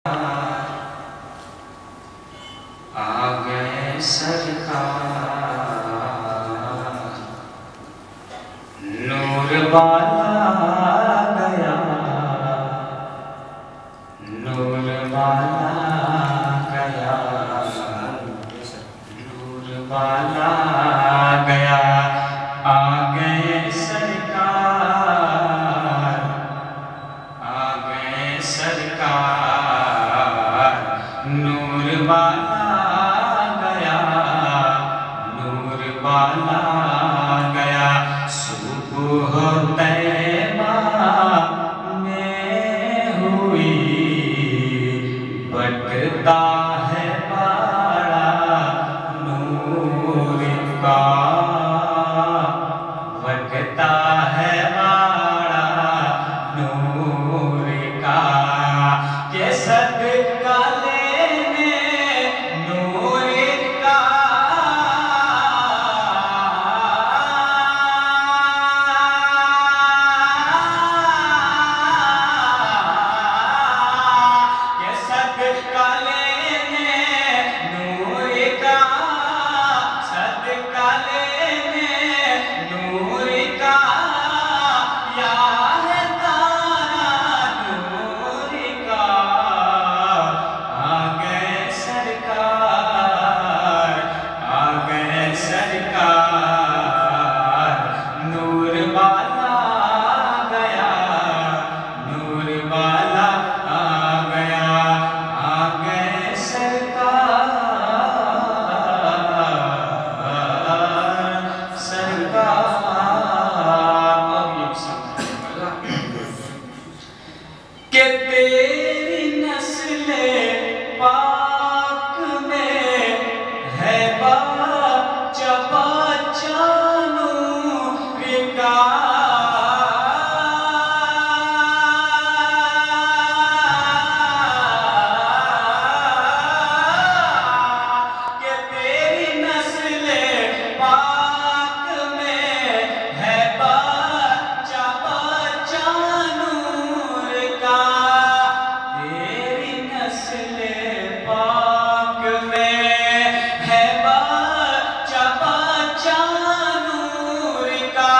आ गए सरकार, नूर वाला गया, नूर वाला गया, नूर वाला गया। आ गए सरकार, आ गए सरकार, नूर वाला गया, नूर वाला गया। सुबह तैबा में हुई, बटता है बाड़ा नूर का, बटता है बाड़ा नूर का। के सदका लेने नूर का, के सदका लेने नूर का, सदका लेने नूर का। यार तारा नूर का, आ गए सरकार, आ गए सरकार, नूर वाला गया, नूर वाला आ गया। आ गए सरकार, सरकार। के तेरी नस्ले पाक में है बच्चा बच्चा नूर का। के तेरी नस्ले पाक में है बच्चा बच्चा नूर का। तेरी नस्ले पाक में है बच्चा बच्चा नूर का।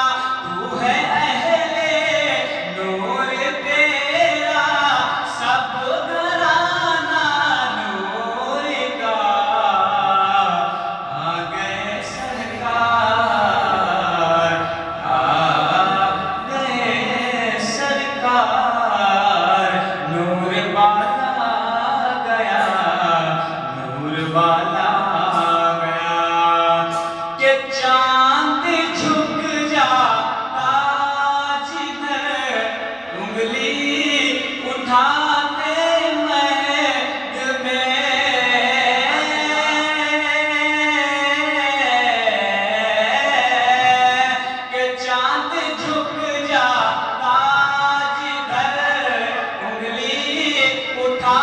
तू है अहले नूर, तेरा सब घराना नूर का। आ गए सरकार, आ गए सरकार, नूर वाला गया, नूर वाला गया। के चांद झुक जाता जिधर, उंगली उठाते महक में। के चांद झुक जाता जिधर, उंगली उठा